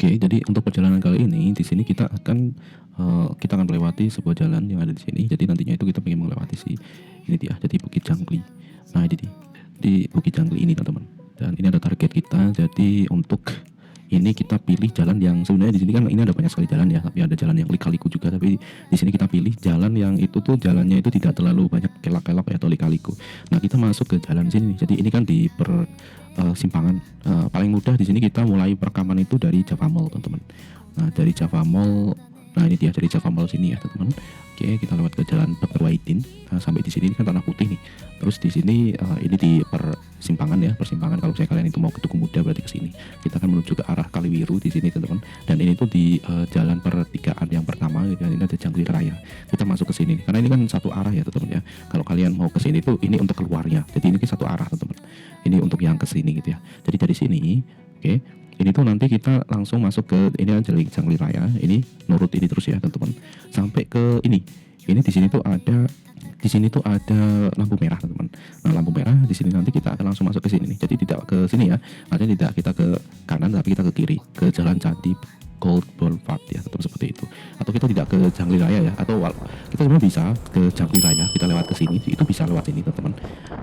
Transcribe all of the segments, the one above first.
Oke, jadi untuk perjalanan kali ini di sini kita akan melewati sebuah jalan yang ada di sini. Jadi nantinya itu kita ingin melewati ini dia, jadi Bukit Jangkli. Nah, ini di Bukit Jangkli ini teman-teman. Dan ini ada target kita. Jadi untuk ini kita pilih jalan yang sebenarnya di sini kan ini ada banyak sekali jalan ya, tapi ada jalan yang lika-liku juga. Tapi di sini kita pilih jalan yang itu tuh jalannya itu tidak terlalu banyak kelak-kelok atau lika-liku. Nah, kita masuk ke jalan sini. Jadi ini kan di simpangan. Paling mudah di sini kita mulai perekaman itu dari Java Mall, teman-teman. Nah, dari Java Mall, nah ini dia dari Java Mall sini ya, teman-teman. Oke, kita lewat ke Jalan Dr. Wahidin. Nah, sampai di sini kan tanah putih nih. Terus di sini ini di persimpangan ya, persimpangan. Kalau misalnya kalian itu mau ke Tugu Muda berarti ke sini. Kita akan menuju ke arah Kaliwiru di sini, teman-teman. Dan ini tuh di jalan pertigaan yang pertama, dan ini ada Jangkli Raya. Kita masuk ke sini karena ini kan satu arah ya, teman-teman ya. Kalau kalian mau ke sini tuh ini untuk keluarnya. Jadi ini satu arah, teman-teman. Ini untuk yang ke sini gitu ya. Jadi dari sini, oke. Ini tuh nanti kita langsung masuk ke ini aja Jangkli Raya. Ini nurut ini terus ya, teman-teman. Sampai ke ini. Ini di sini tuh ada lampu merah, teman-teman. Nah, lampu merah di sini nanti kita akan langsung masuk ke sini nih. Jadi tidak ke sini ya. Artinya tidak kita ke kanan tapi kita ke kiri, ke Jalan Candi Gold Boulevard ya, tetap seperti itu. Atau kita tidak ke Jangkli Raya ya, atau kita sebenarnya bisa ke Jangkli Raya, kita lewat ke sini, itu bisa lewat sini, teman-teman.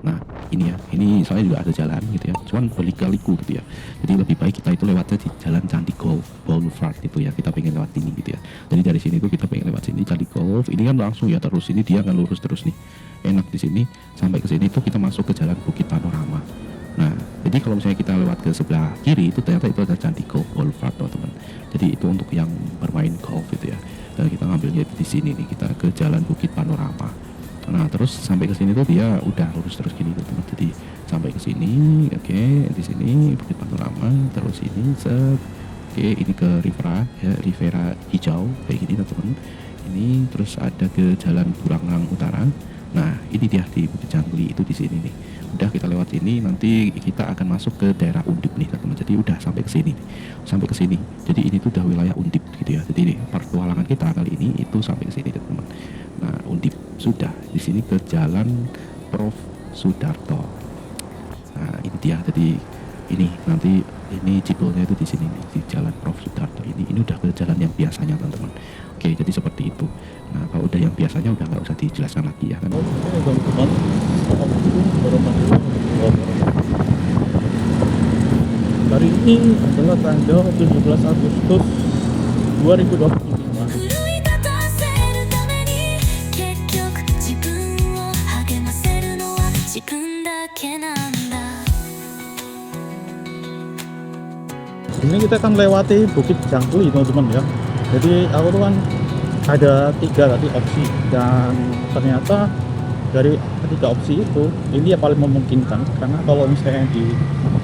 Nah, ini ya, ini soalnya juga ada jalan gitu ya, cuman berliku-liku gitu ya. Jadi lebih baik kita itu lewatnya di Jalan Candi Golf Boulevard itu ya, kita pengen lewat ini gitu ya. Jadi dari sini tuh kita pengen lewat sini Candi Golf, ini kan langsung ya terus, ini dia kan lurus terus nih. Enak di sini, sampai ke sini tuh kita masuk ke Jalan Bukit Panorama. Nah, jadi kalau misalnya kita lewat ke sebelah kiri itu ternyata itu ada Candi Golf Boulevard, teman-teman. Jadi itu untuk yang bermain golf gitu ya. Dan kita ngambilnya di sini nih, kita ke Jalan Bukit Panorama. Nah, terus sampai ke sini tuh dia udah lurus terus gini, teman-teman. Jadi sampai ke sini, oke, di sini Bukit Panorama, terus ini oke, ini ke Rivera hijau kayak gini, teman-teman. Ini terus ada ke Jalan Burangrang Utara. Nah, ini dia di Bukit Jangkli itu di sini nih. Udah kita lewat ini, nanti kita akan masuk ke daerah Undip nih, teman-teman. Jadi udah sampai ke sini, sampai ke sini. Jadi ini tuh udah wilayah Undip gitu ya. Jadi ini pertualangan kita kali ini itu sampai ke sini, teman-teman. Nah, Undip sudah di sini ke Jalan Prof Sudarto. Nah, ini dia. Jadi ini nanti ini cikulnya itu di sini nih, di Jalan Prof Sudarto ini. Ini udah ke jalan yang biasanya, teman-teman. Oke, jadi seperti itu. Nah, kalau udah yang biasanya udah nggak usah dijelaskan lagi ya kan. Hari ini adalah tanggal 17 Agustus 2025. Ini kita akan lewati Bukit Jangkli, teman-teman ya. Jadi aku tuh kan ada 3 tadi opsi, dan ternyata dari ketiga opsi itu ini yang paling memungkinkan, karena kalau misalnya di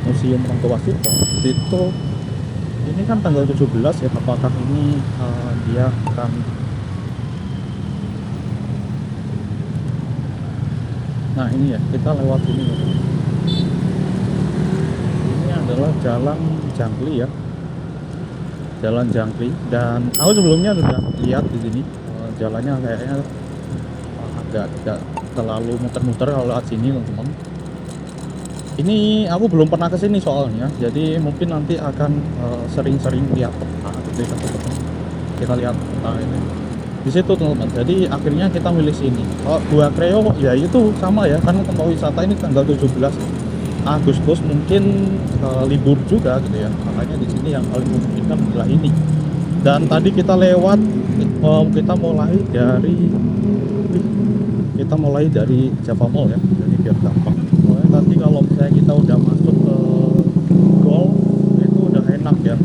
Museum Rangga Warsito itu ini kan tanggal 17 ya, apakah ini dia akan nah ini ya, kita lewat ini. Ini adalah Jalan Jangkli ya, Jalan Jangkli, dan aku sebelumnya sudah lihat di sini jalannya kayaknya agak tidak terlalu muter-muter kalau lewat sini, teman-teman. Ini aku belum pernah ke sini soalnya, jadi mungkin nanti akan sering-sering lihat peta gitu ya, teman-teman. Kita lihat peta ini di situ, teman-teman. Jadi akhirnya kita milih sini. Kalau Gua Kreo ya itu sama ya, kan tempat wisata ini tanggal 17 Agustus mungkin libur juga gitu ya, makanya di sini yang paling memungkinkan adalah ini. Dan tadi kita lewat, kita mulai dari Java Mall ya, jadi biar gampang. Soalnya tadi kalau misalnya kita udah masuk ke Gol itu udah enak ya.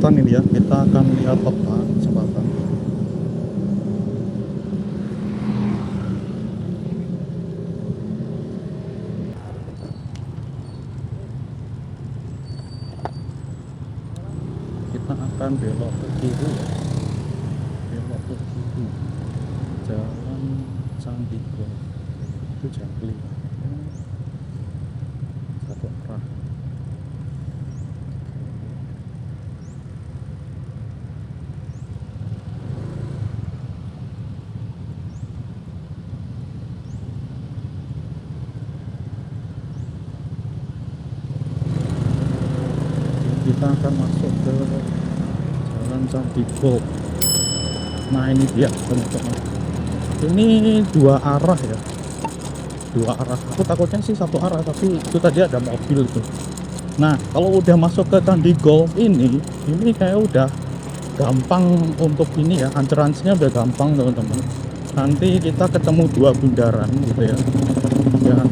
Ini ya, kita akan lihat peta kesempatan. Kita akan belok ke kiri ya, belok ke kiri, Jalan Candi Golf itu Jangkli satu arah. kita akan masuk ke Jalan Candi Gold. Nah ini dia teman-teman, ini dua arah ya, dua arah. Aku takutnya sih satu arah, tapi itu tadi ada mobil tuh. Nah kalau udah masuk ke Candi Gold ini kayak udah gampang untuk ini ya, ancer-ancernya udah gampang teman-teman. Nanti kita ketemu dua bundaran gitu ya, dan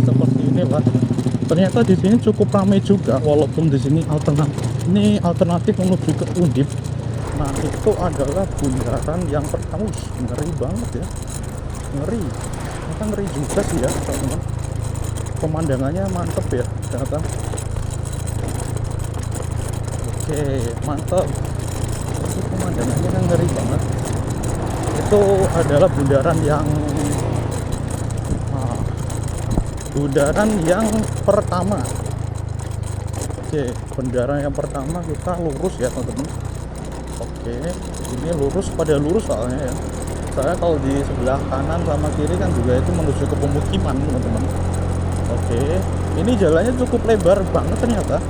seperti inilah. Ternyata di sini cukup ramai juga, walaupun di sini alternatif menuju ke Undip. Nah itu adalah bundaran yang pertama. Ngeri banget ya, ngeri. Ternyata ngeri juga sih ya teman-teman. Pemandangannya mantep ya ternyata. Oke, mantep. Ini pemandangannya kan ngeri banget. Itu adalah bundaran yang pertama. Oke, bundaran yang pertama kita lurus ya teman-teman. Oke, ini lurus pada lurus soalnya ya. Soalnya kalau di sebelah kanan sama kiri kan juga itu menuju ke pemukiman teman-teman. Oke, ini jalannya cukup lebar banget ternyata.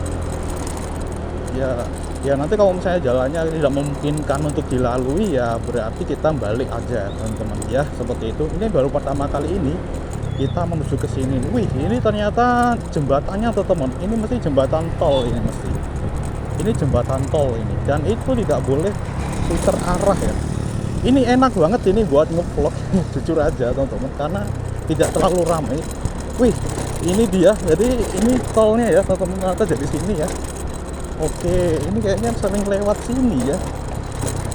Ya nanti kalau misalnya jalannya tidak memungkinkan untuk dilalui ya berarti kita balik aja teman-teman ya, seperti itu. Ini baru pertama kali ini kita menuju ke sini. Wih, ini ternyata jembatannya teman-teman. Ini mesti jembatan tol ini mesti. Ini jembatan tol ini, dan itu tidak boleh putar arah ya. Ini enak banget ini buat ngevlog jujur aja teman-teman, karena tidak terlalu ramai. Wih, ini dia. Jadi ini tolnya ya teman-teman, ternyata dari sini ya. Oke, ini kayaknya sering lewat sini ya.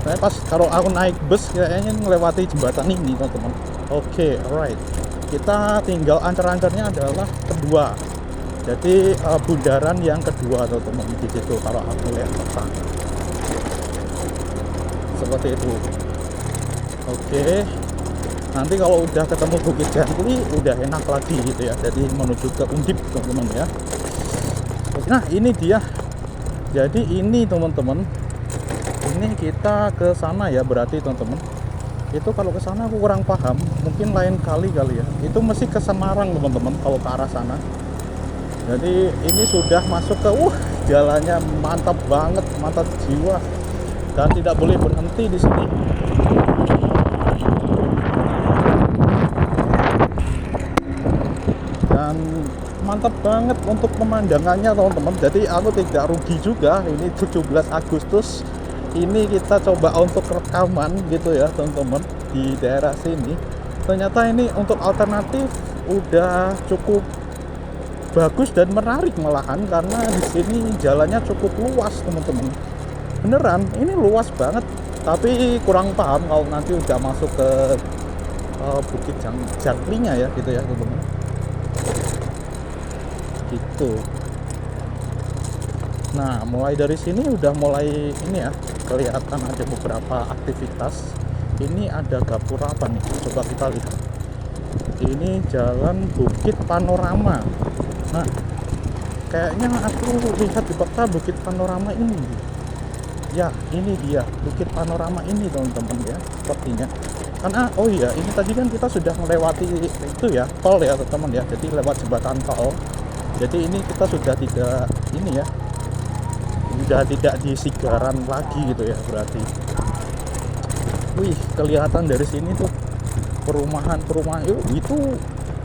Nah, pas kalau aku naik bus kayaknya melewati jembatan ini teman-teman. Oke, alright. Kita tinggal ancar-ancarnya adalah kedua. Jadi bundaran yang kedua teman-teman di situ kalau aku lihat peta. Seperti itu. Oke. Nanti kalau udah ketemu Bukit Jangkli udah enak lagi gitu ya. Jadi menuju ke Undip teman-teman ya. Nah, ini dia. Jadi ini teman-teman. Ini kita ke sana ya berarti teman-teman. Itu kalau ke sana aku kurang paham, mungkin lain kali ya. Itu mesti ke Semarang teman-teman kalau ke arah sana. Jadi ini sudah masuk ke jalannya mantap banget, mantap jiwa, dan tidak boleh berhenti di sini. Dan mantap banget untuk pemandangannya teman-teman. Jadi aku tidak rugi juga. Ini 17 Agustus. Ini kita coba untuk rekaman gitu ya teman-teman di daerah sini. Ternyata ini untuk alternatif udah cukup bagus dan menarik malahan, karena di sini jalannya cukup luas teman-teman. Beneran, ini luas banget. Tapi kurang paham kalau nanti udah masuk ke Bukit Jangklinya ya gitu ya teman-teman. Gitu. Nah, mulai dari sini udah mulai ini ya, kelihatan ada beberapa aktivitas. Ini ada gapura apa nih? Coba kita lihat. Ini Jalan Bukit Panorama. Nah, kayaknya aku lihat di peta Bukit Panorama ini. Ya, ini dia Bukit Panorama ini teman-teman ya, sepertinya. Karena oh iya, ini tadi kan kita sudah melewati itu ya, tol ya teman-teman ya. Jadi lewat jembatan tol. Jadi ini kita sudah tidak ini ya, sudah tidak di Sigaran lagi gitu ya berarti. Wih, kelihatan dari sini tuh perumahan itu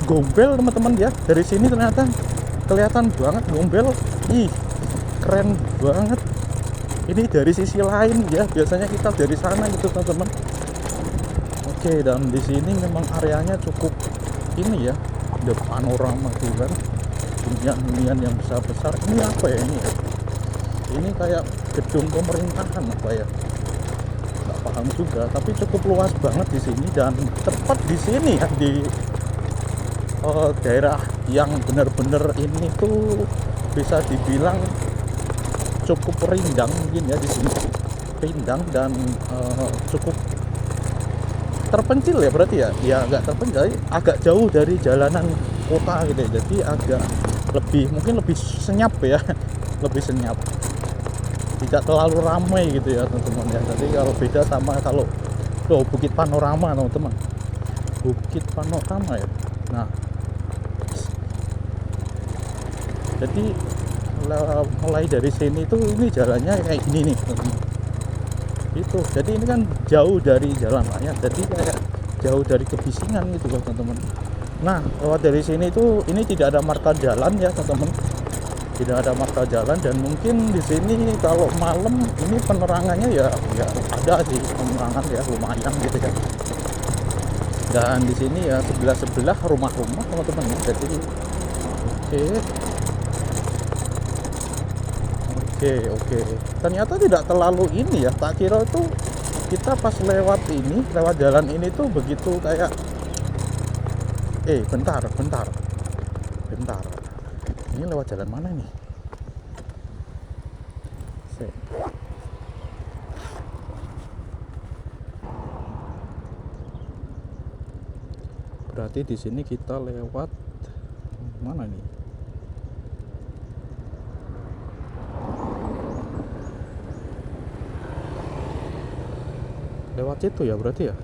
Gombel teman-teman ya. Dari sini ternyata kelihatan banget Gombel. Ih, keren banget. Ini dari sisi lain ya, biasanya kita dari sana gitu teman-teman. Oke, dan di sini memang areanya cukup ini ya, ada panorama tuh kan, hunian yang besar-besar. Ini apa ya ini ya? Ini kayak gedung pemerintahan apa ya? Nggak paham juga, tapi cukup luas banget di sini, dan tepat di sini ya di daerah yang benar-benar ini tuh bisa dibilang cukup rindang mungkin ya di sini, rindang dan cukup terpencil ya berarti ya. Ya agak terpencil, agak jauh dari jalanan kota gitu ya. Jadi agak mungkin lebih senyap ya, lebih senyap, tidak terlalu ramai gitu ya teman-teman ya. Jadi kalau beda sama kalau Bukit Panorama teman-teman, Bukit Panorama ya. Nah, jadi mulai dari sini tuh ini jalannya kayak gini nih teman-teman. Itu jadi ini kan jauh dari jalan raya, jadi kayak jauh dari kebisingan gitu loh teman-teman. Nah lewat dari sini tuh ini tidak ada marka jalan ya teman-teman, tidak ada marka jalan. Dan mungkin di sini kalau malam ini penerangannya ya ada sih penerangan ya lumayan gitu ya. Dan di sini ya sebelah rumah-rumah teman-teman ya. Jadi oke. Ternyata tidak terlalu ini ya. Tak kira itu kita pas lewat jalan ini tuh begitu kayak bentar. Ini lewat jalan mana nih? Berarti di sini kita lewat mana nih? Lewat situ ya berarti ya.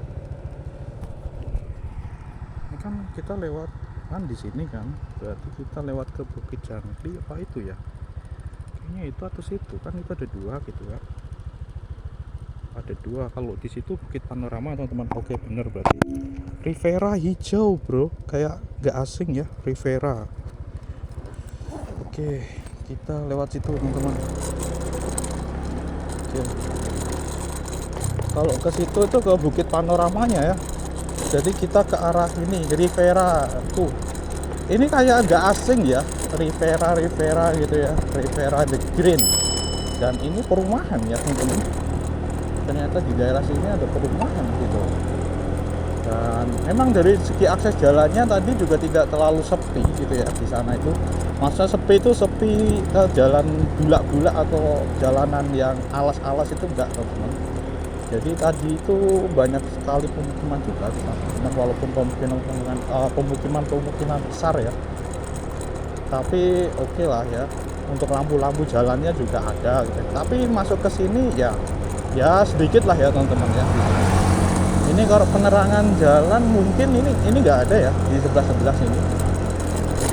Ini kan kita lewat kan di sini kan. Berarti kita lewat ke Bukit Jangkli apa itu ya? Kayaknya itu atau situ kan, itu ada dua gitu ya. Ada dua. Kalau di situ Bukit Panorama teman-teman. Oke bener berarti. Rivera hijau bro, kayak gak asing ya Rivera. Oke, kita lewat situ teman-teman. Oke. Kalau ke situ itu ke Bukit Panoramanya ya. Jadi kita ke arah ini Rivera tuh. Ini kayak agak asing ya, Rivera gitu ya, Rivera the Green. Dan ini perumahan ya teman-teman. Ternyata di daerah sini ada perumahan gitu. Dan memang dari segi akses jalannya tadi juga tidak terlalu sepi gitu ya di sana itu. Masa sepi itu sepi jalan bulak-bulak atau jalanan yang alas-alas itu enggak teman-teman. Jadi tadi itu banyak sekali pemukiman juga di sana, walaupun pemukiman besar ya. Tapi oke lah ya, untuk lampu-lampu jalannya juga ada gitu. Tapi masuk ke sini ya sedikit lah ya teman-teman ya. Ini kalau penerangan jalan mungkin ini nggak ada ya di sebelah sini.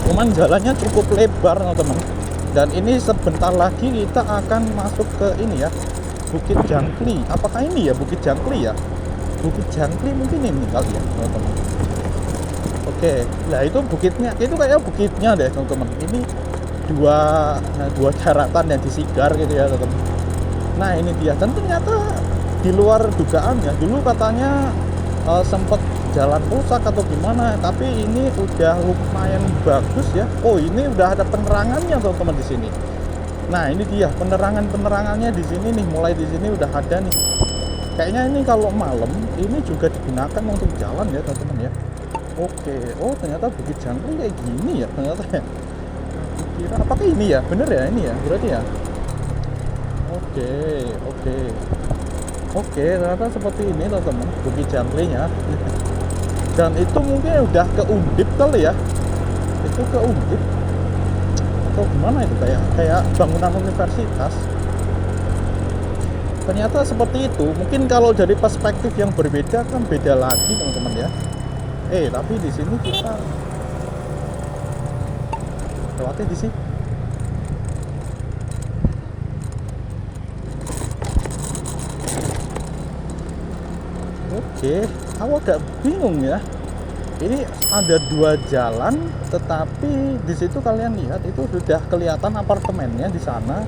Cuman jalannya cukup lebar teman-teman. Dan ini sebentar lagi kita akan masuk ke ini ya, Bukit Jangkli. Apakah ini ya Bukit Jangkli ya? Bukit Jangkli mungkin ini kali ya teman-teman. Oke, nah itu bukitnya, itu kayak bukitnya deh teman-teman. Ini dua daratan yang disigar gitu ya teman-teman. Nah ini dia, dan ternyata di luar dugaan ya. Dulu katanya sempat jalan rusak atau gimana, tapi ini udah lumayan bagus ya. Oh ini udah ada penerangannya teman-teman di sini. Nah ini dia penerangannya di sini nih, mulai di sini udah ada nih. Kayaknya ini kalau malam ini juga digunakan untuk jalan ya teman-teman ya. Oke, oh ternyata Bukit Jangkli kayak gini ya ternyata ya. Kira apakah ini ya? Bener ya ini ya berarti ya. Oke, ternyata seperti ini teman-teman Bukit Jangklinya. Dan itu mungkin udah ke Undip kali ya. Itu ke Undip atau gimana itu, kayak bangunan universitas. Ternyata seperti itu. Mungkin kalau dari perspektif yang berbeda kan beda lagi teman-teman ya. Tapi di sini kita lewatnya di sini. Oke, aku agak bingung ya. Ini ada dua jalan, tetapi di situ kalian lihat itu sudah kelihatan apartemennya di sana.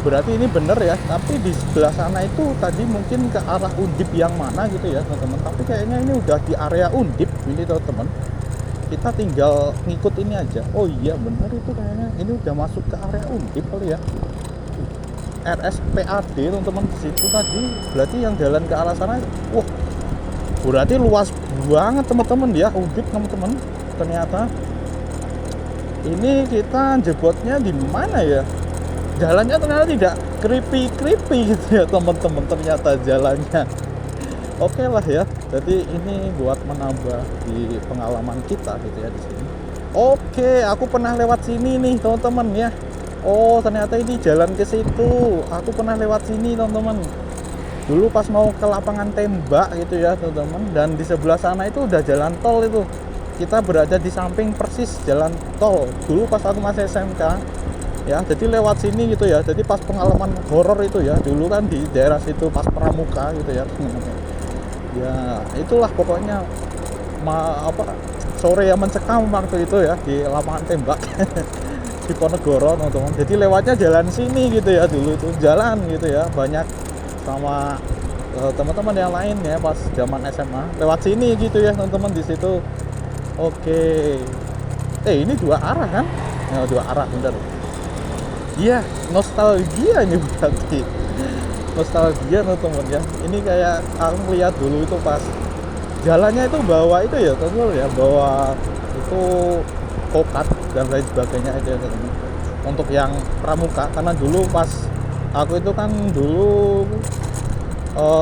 Berarti ini bener ya, tapi di sebelah sana itu tadi mungkin ke arah Undip yang mana gitu ya teman-teman. Tapi kayaknya ini udah di area Undip ini teman-teman. Kita tinggal ngikut ini aja. Oh iya bener itu kayaknya ini udah masuk ke area Undip kali ya. RSPAD teman-teman di situ tadi. Berarti yang jalan ke arah sana, wah berarti luas banget teman-teman ya Undip teman-teman. Ternyata ini kita jebotnya di mana ya? Jalannya ternyata tidak creepy gitu ya teman-teman, ternyata jalannya oke lah ya. Jadi ini buat menambah di pengalaman kita gitu ya di sini. Oke, aku pernah lewat sini nih teman-teman ya. Oh ternyata ini jalan ke situ. Aku pernah lewat sini teman-teman. Dulu pas mau ke lapangan tembak gitu ya teman-teman. Dan di sebelah sana itu udah jalan tol itu. Kita berada di samping persis jalan tol. Dulu pas aku masih SMK, ya. Jadi lewat sini gitu ya. Jadi pas pengalaman horor itu ya, dulu kan di daerah situ pas Pramuka gitu ya teman-teman. Ya itulah pokoknya sore yang mencekam waktu itu ya di lapangan tembak di Ponegoro teman-teman. Jadi lewatnya jalan sini gitu ya, dulu itu jalan gitu ya, banyak sama teman-teman yang lain ya pas zaman SMA lewat sini gitu ya teman-teman di situ. Oke. Ini dua arah kan? Ya, dua arah bener. Iya, nostalgia ini berarti. Nostalgia teman-teman ya. Ini kayak aku lihat dulu itu pas jalannya itu bawa itu ya teman-teman ya, bawa itu kokat dan lain sebagainya aja teman-teman. Untuk yang pramuka, karena dulu pas aku itu kan dulu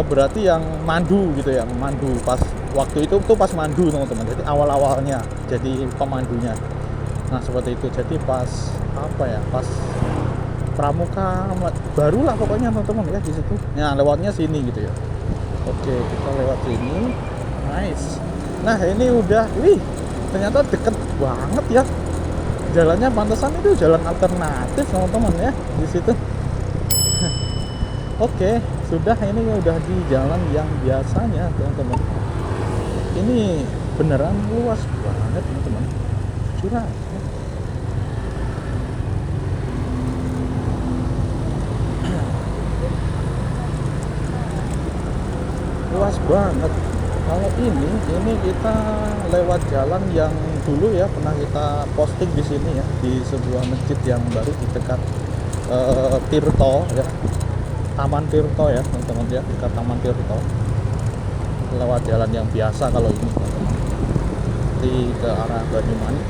berarti yang mandu gitu ya, mandu pas waktu itu tuh pas mandu teman-teman. Jadi awal-awalnya jadi pemandunya. Nah seperti itu. Jadi pas pas pramuka barulah pokoknya teman-teman ya di situ. Nah lewatnya sini gitu ya. Oke, kita lewat sini. Nice. Nah ini udah, ternyata deket banget ya. Jalannya pantesan itu jalan alternatif teman-teman ya di situ. Oke, sudah ini udah di jalan yang biasanya teman-teman. Ini beneran luas banget teman-teman. Curang. Luas banget. Kalau ini kita lewat jalan yang dulu ya pernah kita posting di sini ya, di sebuah masjid yang baru di dekat Tirto ya, Taman Tirto ya teman-teman ya, dekat Taman Tirto. Lewat jalan yang biasa kalau ini teman-teman, ke arah Banyumanik.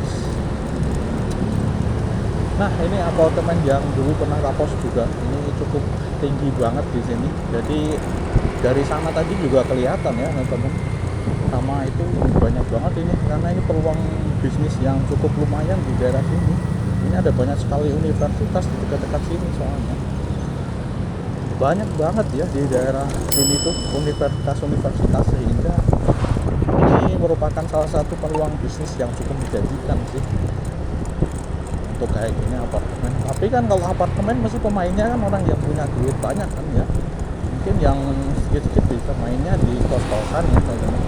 Nah ini apartemen yang dulu pernah kapos juga, ini cukup tinggi banget di sini. Jadi dari sana tadi juga kelihatan ya teman-teman, sama itu banyak banget ini, karena ini peluang bisnis yang cukup lumayan di daerah sini. Ini ada banyak sekali universitas di dekat-dekat sini, soalnya banyak banget ya di daerah sini tuh universitas, sehingga ini merupakan salah satu peluang bisnis yang cukup menjanjikan sih untuk kayak gini apartemen. Tapi kan kalau apartemen mesti pemainnya kan orang yang punya duit banyak kan ya, mungkin yang sedikit-sedikit bisa mainnya di kos-kosan ya teman-teman.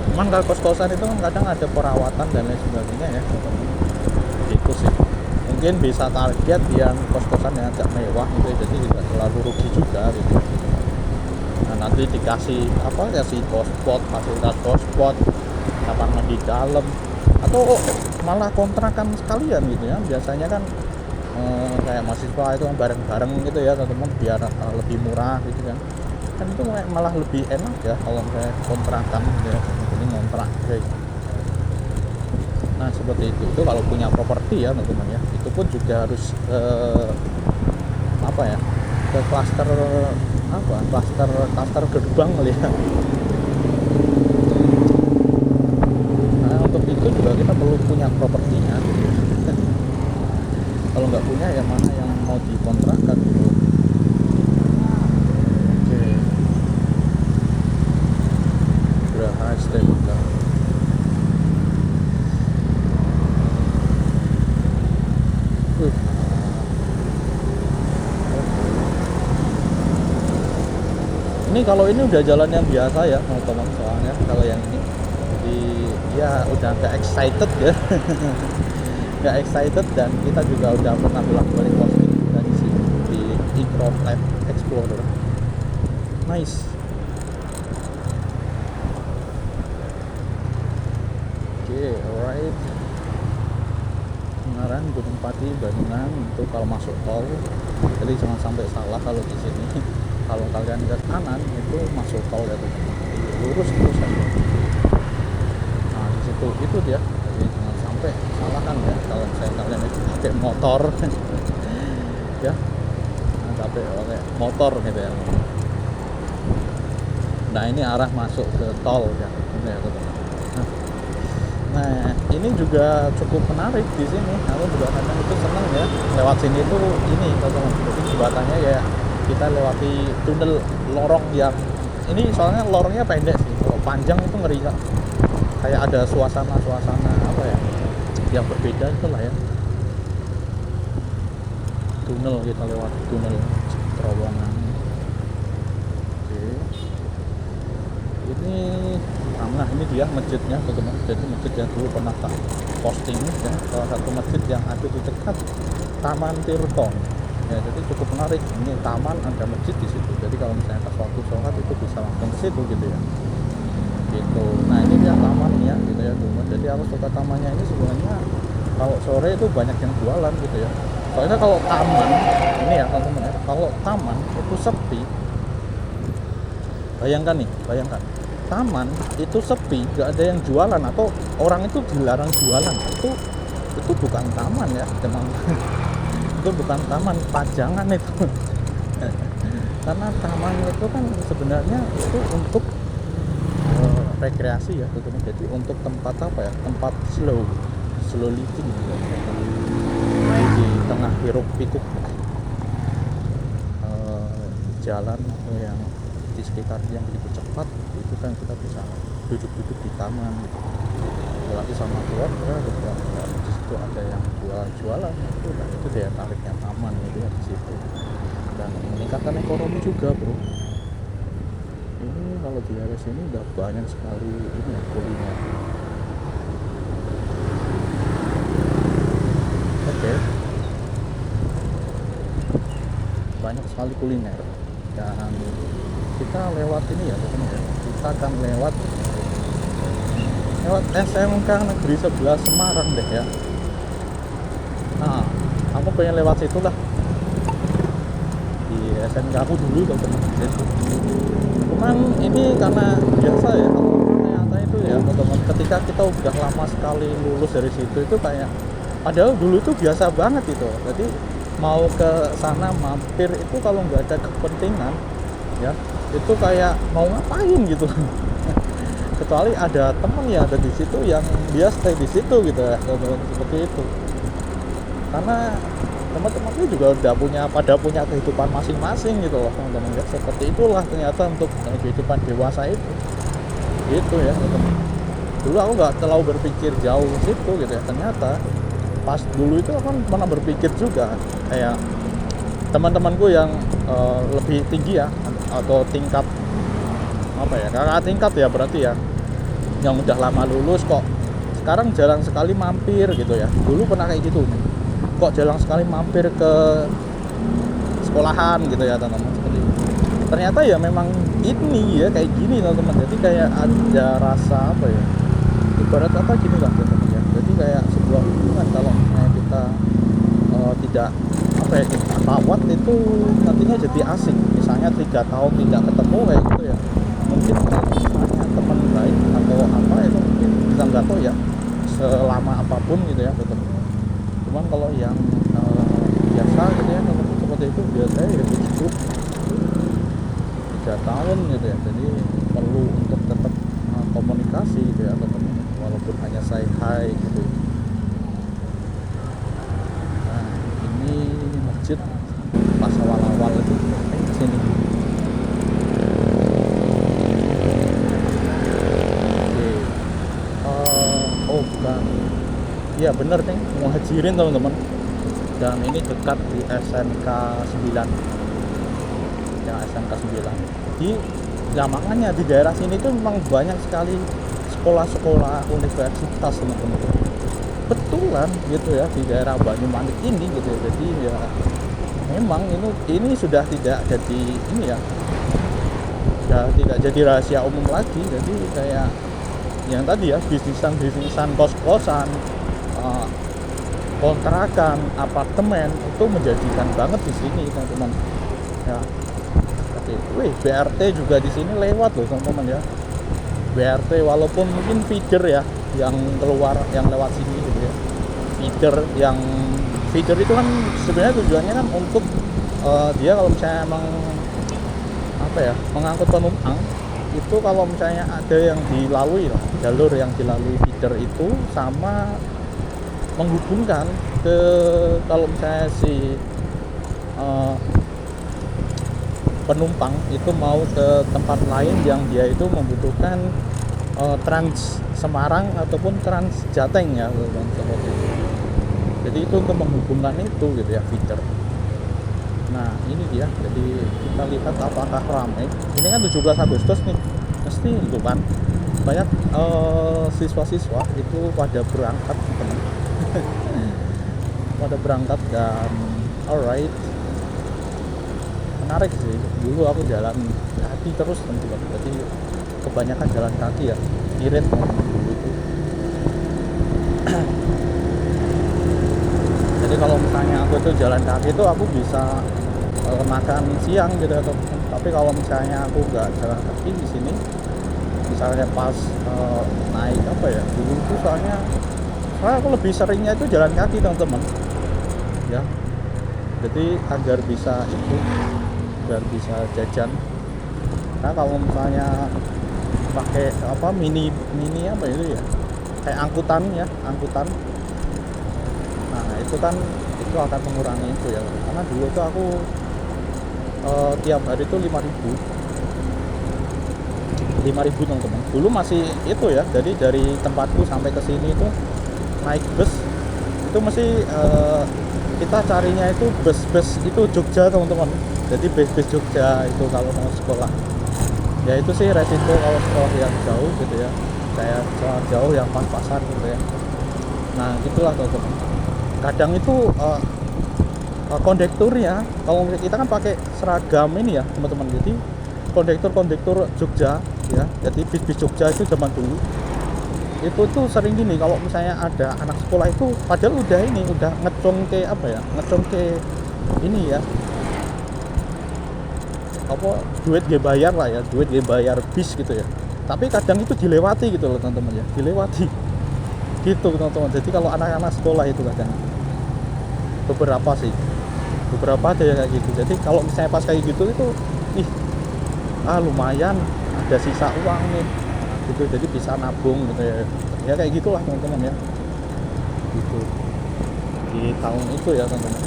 Cuman kalau kos-kosan itu kan kadang ada perawatan dan lain sebagainya ya teman-teman. Itu sih mungkin bisa target yang kos-kosan yang agak mewah gitu, jadi tidak terlalu rugi juga gitu. Nah nanti dikasih kasih kospot, fasilitas kospot, kamar mandi dalam, atau malah kontrakan sekalian gitu ya. Biasanya kan kayak mahasiswa itu bareng-bareng gitu ya teman-teman, biar lebih murah gitu kan itu malah lebih enak ya kalau kayak kontrakan gitu ya, ini ngontrak guys. Nah seperti itu kalau punya properti ya teman-teman ya, itu pun juga harus ke klaster gerbang kali ya. Nah untuk itu juga kita perlu punya propertinya gitu. Kalau nggak punya ya mana yang mau dikontrakkan gitu. Oke, Geraha STMK. Ini kalau ini udah jalan yang biasa ya teman-teman, soalnya kalau yang ini jadi ya udah nggak excited ya. Nggak excited, dan kita juga udah pernah bolak-balik posting dari sini di Icroft Life Explorer. Nice. Oke, alright. Semarang, Gunung Pati, Bandungan itu kalau masuk tol. Jadi jangan sampai salah kalau di sini. Kalau kalian ke kanan itu masuk tol ya teman-teman, lurus terus aja. Nah di situ itu dia. Jadi jangan sampai salah kan ya, kalau saya kalian itu pakai motor ya, sampai pakai motor gitu ya. Nah ini arah masuk ke tol ya, ini ya teman-teman. Nah ini juga cukup menarik di sini. Aku juga kadang itu senang ya lewat sini tuh ini teman-teman. Jadi jembatannya ya kita lewati tunnel lorong yang ini, soalnya lorongnya pendek sih. Kalau panjang itu ngeri kan, kayak ada suasana yang berbeda itulah ya. tunnel, kita lewat tunnel terowongan. Oke, ini nah ini dia masjidnya teman-teman. Jadi masjid yang dulu pernah tak posting ya, salah satu masjid yang ada di dekat Taman Tirto ya. Jadi cukup menarik, ini taman ada masjid di situ, jadi kalau misalnya pas waktu sholat itu bisa langsung ke situ gitu ya gitu. Nah ini dia tamannya gitu ya teman. Jadi aku suka tamannya ini sebenarnya kalau sore itu banyak yang jualan gitu ya. Soalnya kalau taman ini ya teman-teman ya, kalau taman itu sepi, bayangkan taman itu sepi, gak ada yang jualan atau orang itu dilarang jualan, itu bukan taman ya teman. Itu bukan taman, pajangan itu. Karena taman itu kan sebenarnya itu untuk rekreasi ya teman-teman. Jadi untuk tempat apa ya, tempat slow living gitu ya. Di tengah hiruk pikuk jalan yang di sekitar yang begitu cepat, itu kan kita bisa duduk-duduk di taman gitu. Lagi sama keluarga gitu ya. Di situ ada yang jualan itu, nah itu daya tariknya taman gitu ya di situ. Dan meningkatkan ekonomi juga bro. Ini kalau di area sini udah banyak sekali ini ya, kuliner. Oke. Banyak sekali kuliner. Dan kita lewat ini ya teman-teman. Kita akan lewat SMK Negeri 11 Semarang deh ya. Nah, aku pengen lewat situ lah. Di SMK aku dulu teman-teman. Cuman ini karena biasa ya, kalau ternyata itu ya teman-teman, ketika kita udah lama sekali lulus dari situ itu kayak, padahal dulu itu biasa banget itu. Jadi mau ke sana mampir itu kalau nggak ada kepentingan ya, itu kayak mau ngapain gitu. Kecuali ada teman ya ada di situ yang dia stay di situ gitu ya, seperti itu. Karena teman-teman itu juga udah pada punya kehidupan masing-masing gitu loh teman-teman ya. Seperti itulah ternyata untuk kehidupan dewasa itu gitu ya teman-teman. Dulu aku nggak terlalu berpikir jauh ke situ gitu ya. Ternyata pas dulu itu aku kan pernah berpikir juga kayak teman-temanku yang lebih tinggi ya, atau tingkat apa ya, kakak tingkat ya berarti ya, yang udah lama lulus kok sekarang jarang sekali mampir gitu ya. Dulu pernah kayak gitu nih, kok jarang sekali mampir ke sekolahan gitu ya teman-teman, seperti itu. Ternyata ya memang ini ya kayak gini teman-teman. Jadi kayak ada rasa apa ya, ibarat apa gini lah teman-teman ya. Jadi kayak sebuah hubungan kalau misalnya kita tidak apa ya, rawat itu nantinya jadi asing. Misalnya 3 tahun tidak ketemu kayak gitu ya, mungkin kalau misalnya teman baik atau apa itu mungkin bisa nggak tahu ya selama apapun gitu ya tetap. Cuman kalau yang biasa gitu ya teman seperti itu biasanya ya cukup 3 tahun gitu ya. Jadi perlu untuk tetap komunikasi gitu ya teman, walaupun hanya say hi gitu. Nah ini masjid pas awal-awal itu di sini. Oh bukan, iya bener nih, Muhajirin teman-teman. Dan ini dekat di SMK 9 ya, SMK 9. Jadi ya makanya di daerah sini tuh memang banyak sekali sekolah-sekolah universitas teman-teman. Betulan gitu ya di daerah Banyumanik ini gitu. Jadi ya memang ini sudah tidak jadi ini ya, sudah tidak jadi rahasia umum lagi. Jadi kayak yang tadi ya, bisnisan kos-kosan, kontrakan, apartemen itu menjanjikan banget di sini teman-teman ya. Oke, BRT juga di sini lewat loh teman-teman ya. BRT walaupun mungkin feeder ya yang keluar, yang lewat sini gitu ya. Feeder itu kan sebenarnya tujuannya kan untuk dia kalau misalnya emang apa ya, mengangkut penumpang itu, kalau misalnya ada yang dilalui lah, jalur yang dilalui feeder itu sama menghubungkan ke, kalau misalnya si penumpang itu mau ke tempat lain yang dia itu membutuhkan Trans Semarang ataupun Trans Jateng ya seperti itu. Jadi itu untuk menghubungkan itu gitu ya feeder. Nah ini dia, jadi kita lihat apakah ramai. Ini kan 17 Agustus nih, mesti itu kan banyak siswa-siswa itu pada berangkat teman. Pada berangkat dan alright, menarik sih. Dulu aku jalan kaki terus teman-teman, jadi kebanyakan jalan kaki ya, irit teman-teman dulu itu. Jadi kalau misalnya aku itu jalan kaki itu aku bisa makan siang gitu atau, tapi kalau misalnya aku nggak jalan kaki di sini, misalnya pas naik apa ya dulu itu soalnya aku lebih seringnya itu jalan kaki teman-teman ya, jadi agar bisa itu, agar bisa jajan. Nah kalau misalnya pakai apa mini apa itu ya, kayak angkutan ya, angkutan, nah itu kan itu akan mengurangi itu ya, karena dulu itu aku tiap hari itu 5.000 teman-teman. Dulu masih itu ya, jadi dari tempatku sampai ke sini itu naik bus itu mesti kita carinya itu bus itu Jogja teman-teman, jadi bus Jogja itu kalau mau sekolah ya. Itu sih resiko kalau sekolah yang jauh gitu ya, kayak sekolah jauh yang pas-pasan gitu ya. Nah gitulah teman-teman, kadang itu kondekturnya, kalau kita kan pakai seragam ini ya teman-teman, jadi kondektur Jogja ya, jadi bis Jogja itu zaman dulu itu tuh sering gini, kalau misalnya ada anak sekolah itu padahal udah ngecong ke apa ya, ngecong ke ini ya apa, duit dia bayar lah ya, duit dia bayar bis gitu ya, tapi kadang itu dilewati gitu loh teman-teman ya, dilewati gitu teman-teman. Jadi kalau anak-anak sekolah itu kadang beberapa ada ya kayak gitu. Jadi kalau misalnya pas kayak gitu itu lumayan ada sisa uang nih gitu, jadi bisa nabung gitu ya kayak gitulah teman-teman ya, gitu di tahun itu ya teman-teman.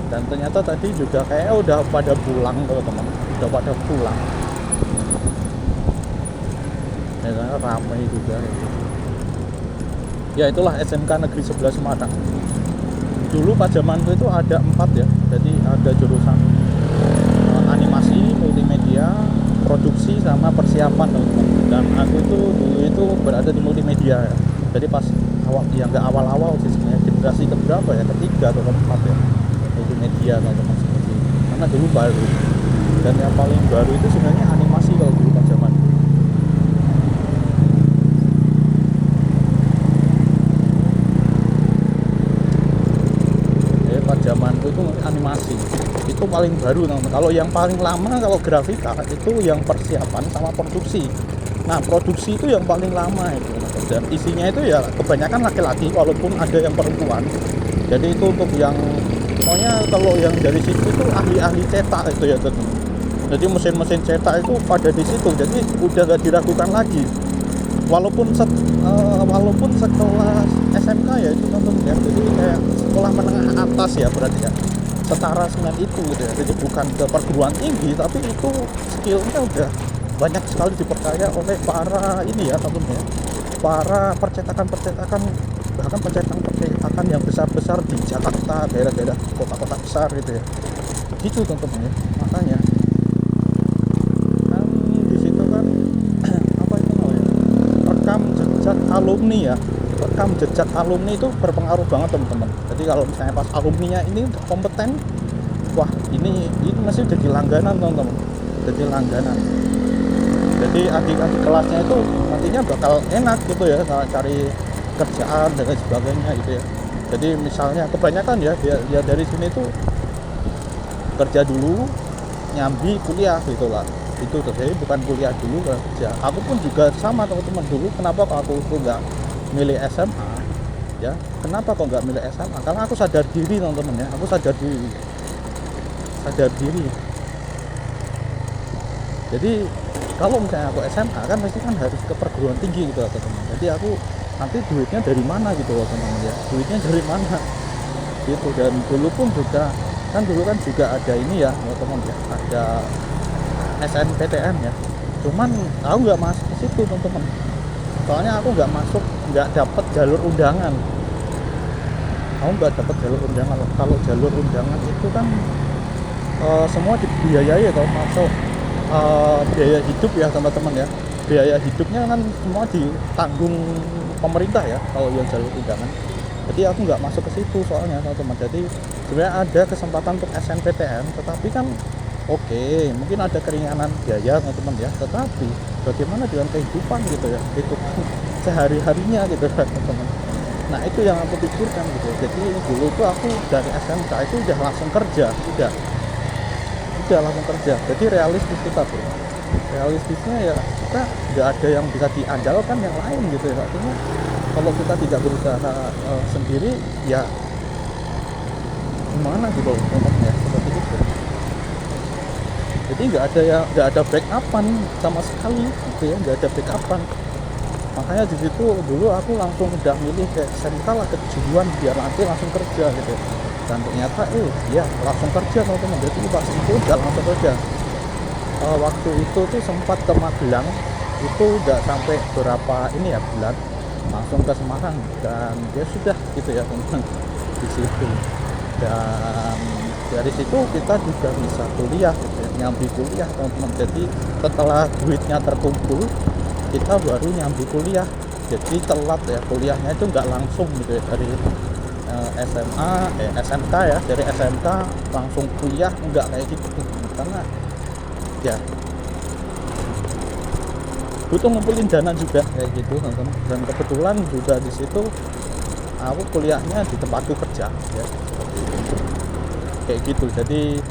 Dan ternyata tadi juga kayaknya udah pada pulang teman-teman, udah pada pulang ya, karena ramai juga ya. Itulah SMK Negeri 11 Semarang. Dulu pas zamanku itu ada 4 ya, jadi ada jurusan animasi, multimedia, produksi, sama persiapan teman-teman. Dan aku itu dulu itu berada di multimedia ya. Jadi pas awal ya, nggak awal-awal sih sebenarnya, generasi keberapa ya, ketiga atau keempat ya, multimedia teman-teman seperti itu. Karena dulu baru, dan yang paling baru itu sebenarnya animasi kalau dulu pas zaman. Pas zaman itu animasi itu paling baru teman-teman. Kalau yang paling lama kalau grafika itu yang persiapan sama produksi. Nah produksi itu yang paling lama itu, dan isinya itu ya kebanyakan laki-laki walaupun ada yang perempuan. Jadi itu untuk yang pokoknya kalau yang dari situ itu ahli-ahli cetak itu ya teman-teman. Jadi mesin-mesin cetak itu pada di situ, jadi udah gak diragukan lagi. Walaupun sekolah SMK ya itu teman-teman ya, jadi kayak sekolah menengah atas ya berarti ya, setara dengan itu gitu ya. Jadi bukan ke perguruan tinggi, tapi itu skillnya udah banyak sekali dipercaya oleh para ini ya teman-teman ya, para percetakan, bahkan percetakan yang besar-besar di Jakarta, daerah-daerah kota-kota besar gitu ya, gitu teman-teman ya. Makanya kan di situ kan apa itu namanya, rekam jejak alumni ya, rekam jejak alumni itu berpengaruh banget teman-teman. Jadi kalau misalnya pas alumninya ini kompeten, wah ini masih jadi langganan teman-teman, jadi langganan. Jadi adik-adik kelasnya itu nantinya bakal enak gitu ya, cari kerjaan dan lain sebagainya gitu ya. Jadi misalnya kebanyakan ya dia dari sini tuh kerja dulu, nyambi kuliah gitulah. Itu jadi bukan kuliah dulu kerja. Aku pun juga sama teman-teman, dulu kenapa aku tuh nggak milih SMA ya, kenapa kok nggak milih SMA, karena aku sadar diri teman-teman ya, aku sadar diri. Jadi kalau misalnya aku SMA kan pasti kan harus ke perguruan tinggi gitu teman-teman. Jadi aku nanti duitnya dari mana gitu teman-teman ya, duitnya dari mana gitu. Dan dulu pun juga kan ada ini ya teman-teman ya, ada SNPTN ya, cuman aku nggak masuk ke situ teman-teman, soalnya aku nggak dapet jalur undangan. Kalau jalur undangan itu kan semua dibiayai atau masuk biaya hidup ya teman-teman ya. Biaya hidupnya kan semua ditanggung pemerintah ya kalau yang jalur undangan. Jadi aku nggak masuk ke situ soalnya teman-teman. Jadi sebenarnya ada kesempatan untuk SNPTN, tetapi kan oke, mungkin ada keringanan biaya teman-teman ya. Tetapi bagaimana dengan kehidupan gitu ya, kehidupan sehari-harinya gitu kan teman-teman. Nah itu yang aku pikirkan gitu. Jadi dulu tuh aku dari SMK itu udah langsung kerja, udah langsung kerja. Jadi realistis kita bro, realistisnya ya kita nggak ada yang bisa diandalkan yang lain gitu ya. Artinya kalau kita tidak berusaha sendiri ya gimana gitu ya, seperti itu. Jadi nggak ada backupan sama sekali gitu ya, nggak ada backupan. Makanya di situ dulu aku langsung udah milih kayak SMK lah kejujuan biar nanti langsung kerja gitu. Dan ternyata ya langsung kerja teman-teman. Jadi pas itu udah langsung kerja. Waktu itu tuh sempat ke Magelang, itu udah sampai berapa ini ya bulan, langsung ke Semarang dan ya sudah gitu ya teman-teman di situ. Dan dari situ kita juga bisa kuliah gitu ya, nyambi kuliah teman-teman. Jadi setelah duitnya terkumpul kita baru nyambi kuliah. Jadi telat ya kuliahnya itu nggak langsung gitu ya dari SMK ya, dari SMK langsung kuliah nggak kayak gitu karena ya butuh ngumpulin dana juga kayak gitu teman-teman. Dan kebetulan juga di situ aku kuliahnya di tempatku kerja ya kayak gitu. Jadi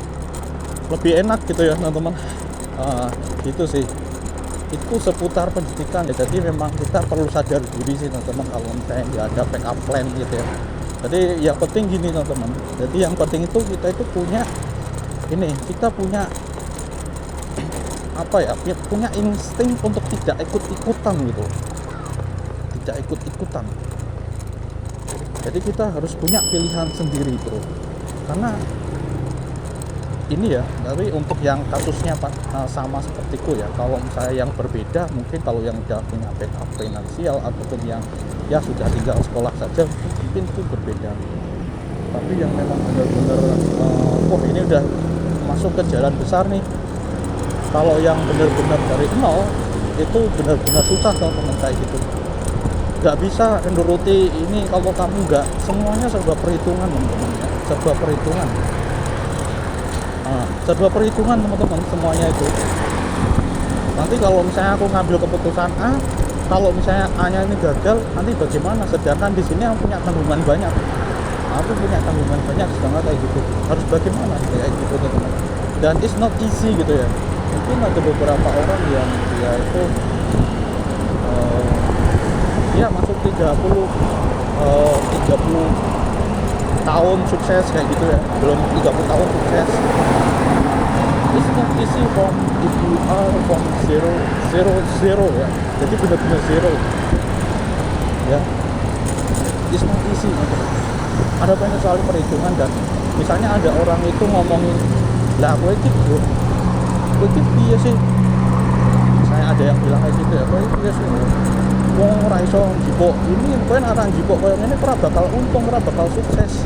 lebih enak gitu ya teman-teman. Gitu sih, itu seputar pendidikan ya. Jadi memang kita perlu sadar diri sih teman-teman kalau misalnya nggak ada backup plan gitu ya. Jadi yang penting gini teman-teman, jadi yang penting itu kita itu punya ini, kita punya apa ya, punya insting untuk tidak ikut-ikutan gitu, tidak ikut-ikutan. Jadi kita harus punya pilihan sendiri bro, karena ini ya. Tapi untuk yang kasusnya sama sepertiku ya, kalau misalnya yang berbeda mungkin kalau yang udah punya backup finansial ataupun yang ya sudah tinggal sekolah saja mungkin itu berbeda. Tapi yang memang benar-benar ini udah masuk ke jalan besar nih, kalau yang benar-benar dari nol itu benar-benar susah teman-teman kayak gitu. Nggak bisa nuruti ini kalau kamu nggak, semuanya serba perhitungan teman-teman ya, serba perhitungan. Serba perhitungan teman-teman semuanya itu. Nanti kalau misalnya aku ngambil keputusan A, kalau misalnya A-nya ini gagal, nanti bagaimana? Sedangkan di sini aku punya tanggungan banyak. Aku punya tanggungan banyak, sedangkan kayak gitu. Harus bagaimana? Kayak gitu teman-teman. Dan it's not easy gitu ya. Mungkin ada beberapa orang yang dia itu dia masuk 30 tahun sukses kayak gitu ya, belum 30 tahun sukses. It's not easy from if you are from zero ya, jadi benar-benar zero ya. It's not easy. Ada banyak soal perhitungan. Dan misalnya ada orang itu ngomongin, lah aku itu piye sih, misalnya ada yang bilang kayak gitu ya, aku itu piye sih wong ora iso njipuk ini, kowe nek ora njipuk koyo ngene ora bakal untung, ora bakal sukses.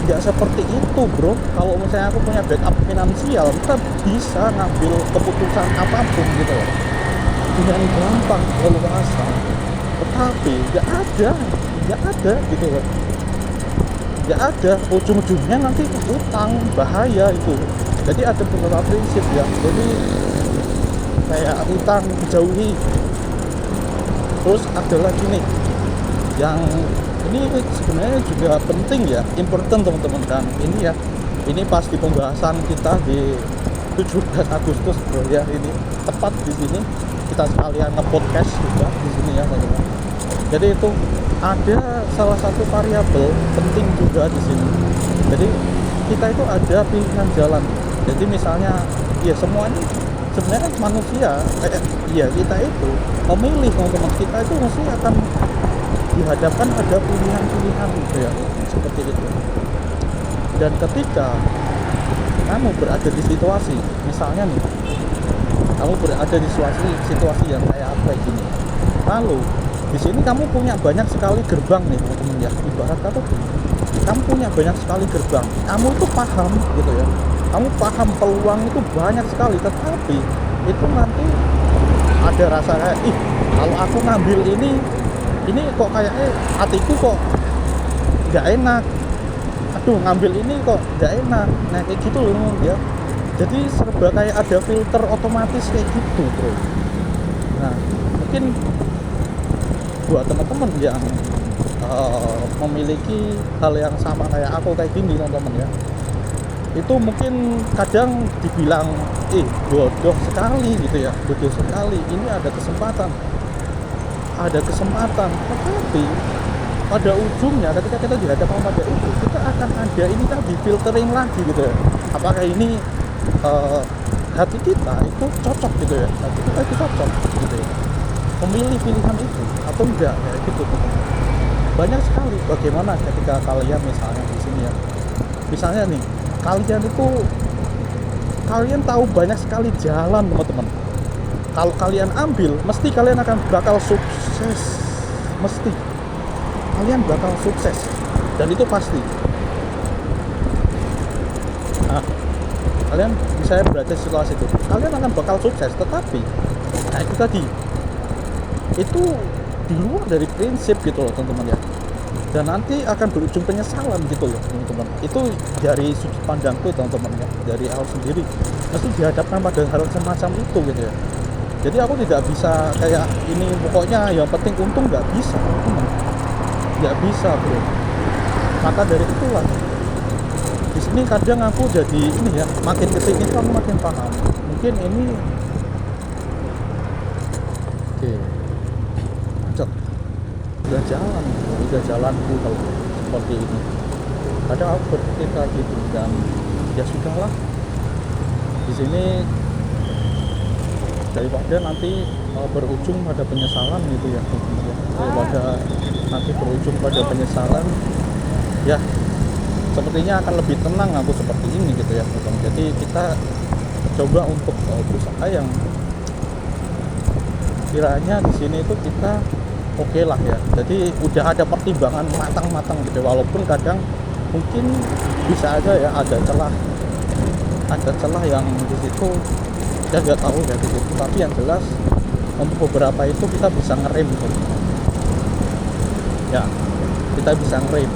Nggak seperti itu bro. Kalau misalnya aku punya backup finansial, kita bisa ngambil keputusan apapun gitu loh dengan gampang, leluasa. Tetapi nggak ada gitu loh, nggak ada, ujung-ujungnya nanti utang, bahaya itu. Jadi ada beberapa prinsip ya, jadi kayak utang jauhi. Terus ada lagi nih yang ini sebenarnya juga penting ya, important teman-teman. Dan ini ya, ini pas di pembahasan kita di 17 Agustus bro ya, ini tepat di sini kita sekalian nge-podcast juga di sini ya teman-teman. Jadi itu ada salah satu variabel penting juga di sini. Jadi kita itu ada pilihan jalan. Jadi misalnya ya semua ini sebenarnya manusia ya kita itu memilih teman-teman, kita itu mesti akan dihadapkan pada pilihan-pilihan gitu ya, seperti itu. Dan ketika kamu berada di situasi, misalnya nih, kamu berada di situasi yang kayak apa gini, lalu di sini kamu punya banyak sekali gerbang nih teman-teman ya, ibarat kata kamu punya banyak sekali gerbang, kamu itu paham gitu ya, kamu paham peluang itu banyak sekali, tetapi itu nanti ada rasa kayak, ih kalau aku ngambil ini kok kayaknya hatiku kok nggak enak, aduh ngambil ini kok nggak enak. Nah kayak gitu loh ya, jadi serba kayak ada filter otomatis kayak gitu bro. Nah mungkin buat teman-teman yang memiliki hal yang sama kayak aku kayak gini teman-teman ya, itu mungkin kadang dibilang bodoh sekali gitu ya, bodoh sekali, ini ada kesempatan, tetapi pada ujungnya ketika kita dihadapkan pada itu, kita akan ada ini tadi filtering lagi gitu ya, apakah ini hati kita itu cocok gitu ya, hati kita itu cocok gitu ya, memilih pilihan itu atau enggak ya gitu. Banyak sekali bagaimana ketika kalian misalnya di sini ya, misalnya nih kalian tahu banyak sekali jalan teman-teman, kalau kalian ambil mesti kalian akan bakal sukses, mesti kalian bakal sukses, dan itu pasti. Nah, kalian bisa berada di situasi itu, kalian akan bakal sukses, tetapi nah itu tadi, itu di luar dari prinsip gitu loh teman-teman ya, dan nanti akan berujung penyesalan gitu loh teman-teman. Itu dari sudut pandangku teman-teman ya, dari aku sendiri mesti dihadapkan pada hal semacam itu gitu ya. Jadi aku tidak bisa kayak ini pokoknya yang penting untung, nggak bisa teman, nggak bisa bro. Maka dari itulah di sini kadang aku jadi ini ya, makin kesini tuh aku makin paham mungkin ini oke cocok, udah jalanku kalau seperti ini. Kadang aku berpikir kayak gitu, dan ya sudahlah, di sini daripada nanti berujung pada penyesalan gitu ya, daripada nanti berujung pada penyesalan ya, sepertinya akan lebih tenang aku seperti ini gitu ya. Jadi kita coba untuk berusaha yang kiranya di sini itu kita oke lah ya, jadi udah ada pertimbangan matang-matang gitu, walaupun kadang mungkin bisa aja ya ada celah yang di situ kita nggak tahu ya di situ, tapi yang jelas untuk beberapa itu kita bisa ngerem gitu ya, kita bisa ngerem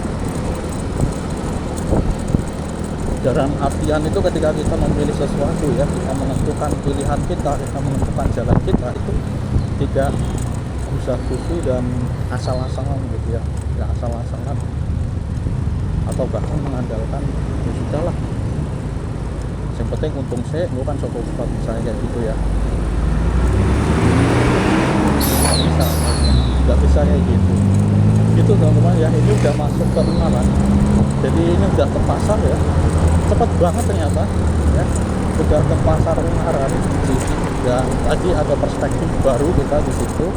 dalam artian itu ketika kita memilih sesuatu ya, kita menentukan pilihan kita menentukan jalan kita, itu tidak usah susu dan asal-asalan gitu ya, nggak asal-asalan atau bahkan mengandalkan ya sudahlah, yang penting untung saya bukan sobat saya kayak gitu ya, nggak bisa kayak gitu teman-teman ya. Ini udah masuk ke Ungaran, jadi ini udah ke pasar ya, cepet banget ternyata ya, udah ke pasar Ungaran dan tadi ada perspektif baru kita di situ.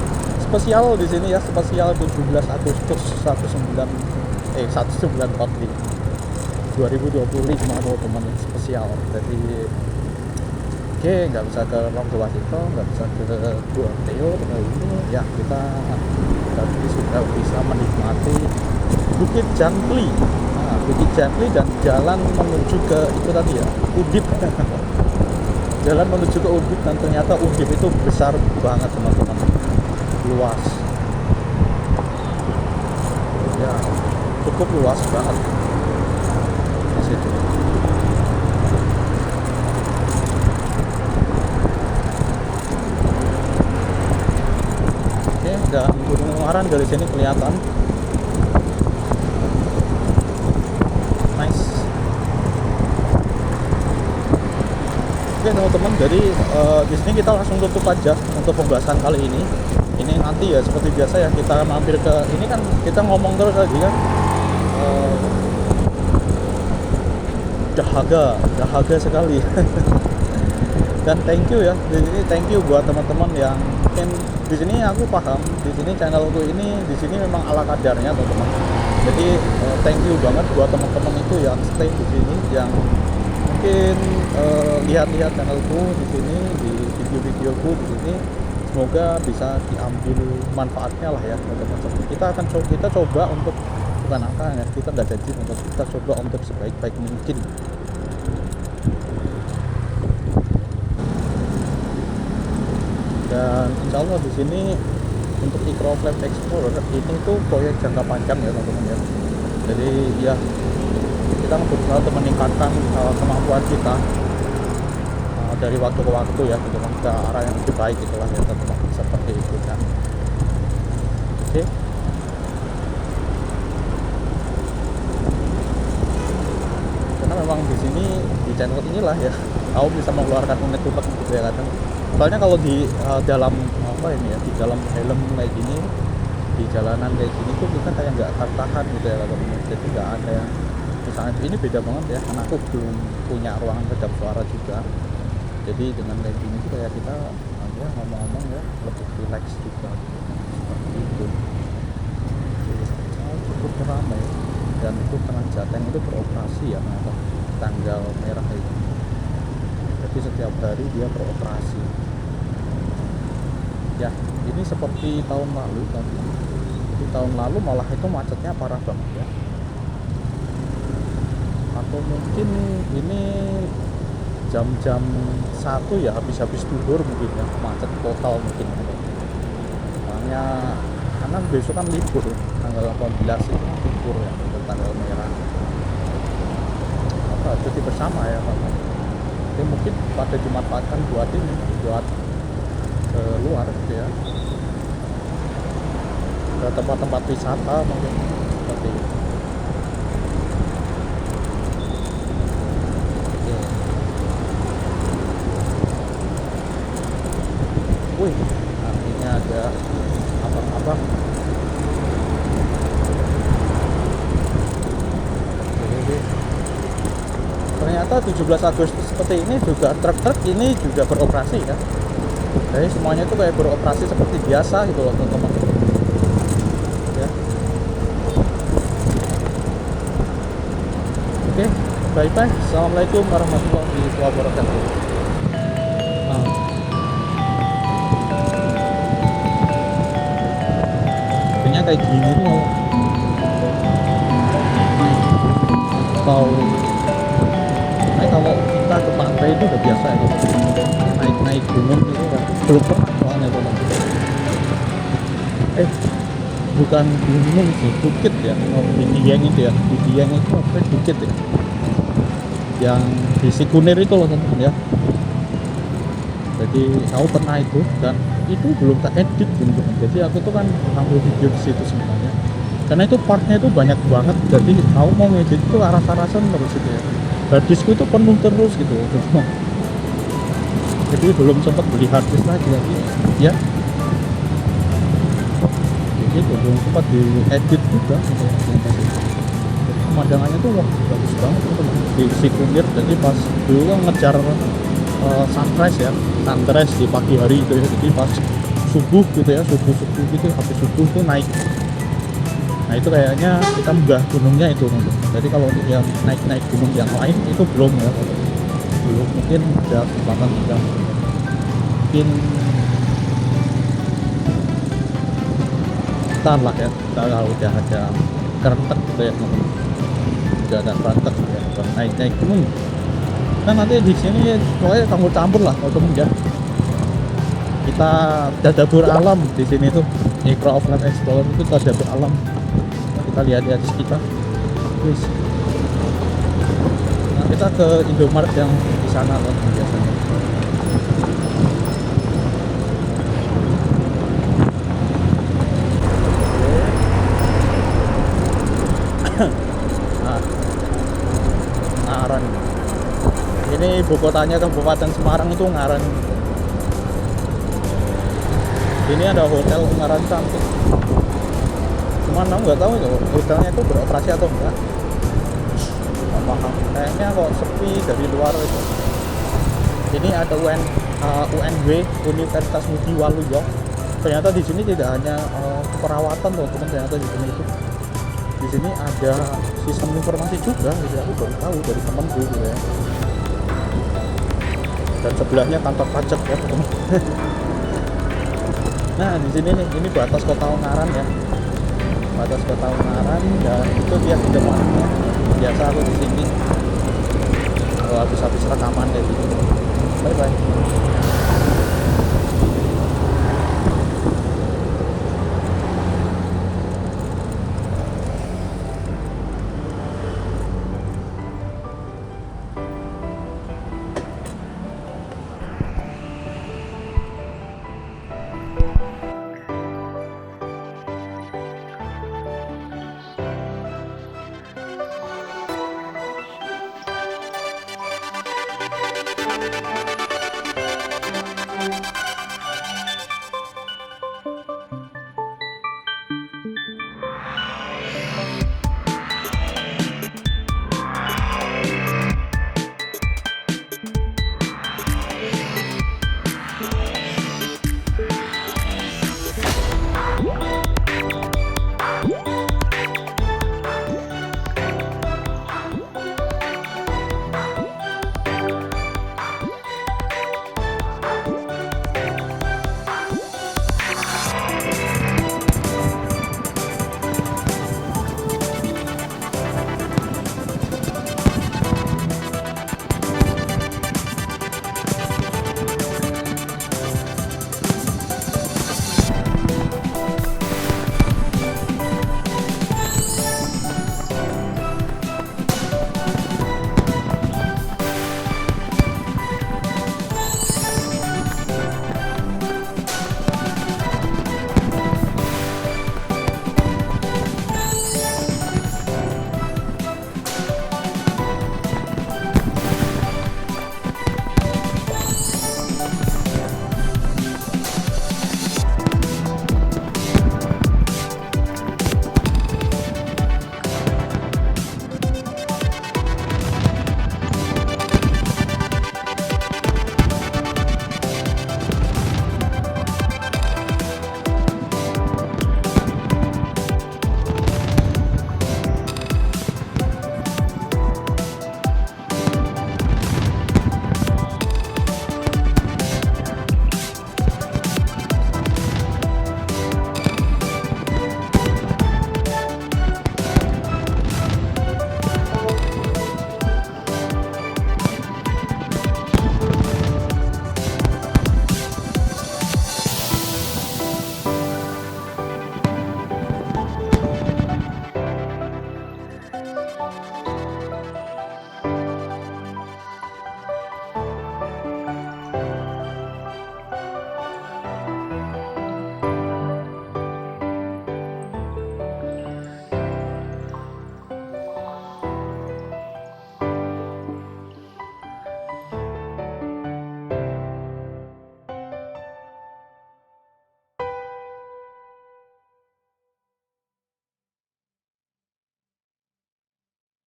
Spesial di sini ya, spesial 17 Agustus 1945 2025 teman-teman, spesial. Jadi oke, nggak bisa ke Ronggowarsito, nggak bisa ke Gua Teo ini ya, kita tadi sudah bisa menikmati Bukit Jangkli. Nah, Bukit Jangkli dan jalan menuju ke itu tadi ya, Undip. Jalan menuju ke Undip, dan ternyata Undip itu besar banget teman-teman, luas ya, cukup luas banget di situ. Oke, dan Gunung Ungaran dari sini kelihatan nice. Oke teman-teman, jadi di sini kita langsung tutup aja untuk pembahasan kali ini. Ini nanti ya seperti biasa ya, kita mampir ke ini kan, kita ngomong terus tadi kan dahaga sekali. Dan thank you ya, di sini thank you buat teman-teman yang mungkin di sini aku paham, di sini channelku ini di sini memang ala kadarnya teman-teman. Jadi thank you banget buat teman-teman itu yang stay di sini, yang mungkin lihat-lihat channelku di sini, di video-videoku di sini. Semoga bisa diambil manfaatnya lah ya teman-teman. Kita coba untuk, bukan apa ya, kita nggak janji, untuk kita coba untuk sebaik-baik mungkin insya Allah di sini untuk Eco Flight Explorer ini tuh proyek jangka panjang ya teman-teman ya. Jadi ya kita berusaha untuk meningkatkan kemampuan kita dari waktu ke waktu ya, gitu kan, ke arah yang lebih baik itulah ya teman-teman, seperti itu kan. Oke. Karena memang di sini di channel inilah ya aku bisa mengeluarkan unek-unek gitu ya kadang. Soalnya kalau di dalam apa ini ya, di dalam helm kayak gini, di jalanan kayak gini tuh kita kayak nggak tahan gitu ya teman-teman. Jadi nggak ada yang misalnya ini beda banget ya, karena aku belum punya ruangan kedap suara juga. Jadi dengan kayak gini tuh kayak kita ya ngomong-ngomong ya lebih relax juga gitu. Seperti itu. Cukup ramai dan itu Transjateng itu beroperasi ya tanggal merah itu. Jadi setiap hari dia beroperasi. Ya, ini seperti tahun lalu kan. Jadi tahun lalu malah itu macetnya parah banget ya. Atau mungkin ini jam-jam 1 ya, habis-habis duhur mungkin ya, macet total mungkin. Soalnya karena besok kan libur ya, tanggal 18 itu libur ya, untuk tanggal merah. Apa cuti bersama ya Pak. Jadi mungkin pada dimanfaatkan buat ini, buat keluar gitu ya, ke tempat-tempat wisata mungkin seperti itu. Wih, artinya ada apa-apa. Ternyata 17 Agustus seperti ini juga truk-truk ini juga beroperasi ya. Jadi semuanya itu kayak beroperasi seperti biasa gitu loh teman-teman. Ya. Oke, bye-bye. Assalamualaikum warahmatullahi wabarakatuh. Kayak gini tuh kalau kita ke pantai itu udah biasa ya, naik gunung itu kan belum pernah soalnya teman. Bukan gunung sih, bukit ya, di Dieng itu ya, di Dieng itu apa bukit ya, yang di Sikunir itu loh teman ya. Jadi aku pernah itu dan itu belum tak edit gitu. Jadi aku tuh kan ambil video di situ sebenarnya. Karena itu partnya itu banyak banget. Jadi aku mau ngedit itu rasa-rasan terus gitu ya. Harddiskku itu penuh terus gitu. Jadi belum sempat beli harddisk lagi ya. Jadi belum sempat diedit juga gitu. Jadi pemandangannya tuh wah bagus banget gitu di Sikunir. Jadi pas dulu ngejar sunrise ya, sunrise di pagi hari itu ya. Jadi pas subuh gitu ya, subuh gitu, habis subuh tuh naik. Nah itu kayaknya kita munggah gunungnya itu. Jadi kalau untuk yang naik gunung yang lain itu belum ya, belum. Mungkin ada kesempatan juga, mungkin ntar lah ya, kita kalau udah ada kerentek gitu ya, udah ada kerentek ya, naik gunung. Nah nanti di sini pokoknya campur lah teman ya. Kita tadabur alam di sini tuh, Eco Flight Explorer itu tadabur alam. Kita lihat di atas kita. Yes. Nah kita ke Indomaret yang di sana loh biasanya. Ngaran. Ini ibu kotanya Kabupaten Semarang itu Ngaran. Ini ada hotel Ngaran cantik. Cuman aku nggak tahu itu hotelnya itu beroperasi atau enggak. Nggak paham. Kayaknya kok sepi dari luar itu. Ini ada UNW Universitas Ngudi Waluyo. Ternyata di sini tidak hanya keperawatan teman-teman, ternyata di sini itu. Di sini ada sistem informasi juga, gitu. Aku baru tahu dari temanku gitu ya. Dan sebelahnya kantor pajak ya teman-teman. Nah di sini nih, ini batas kota Ungaran ya, batas kota Ungaran, dan itu dia di depannya. Biasa aku di sini kalau habis rekaman kayak gitu. Bye bye.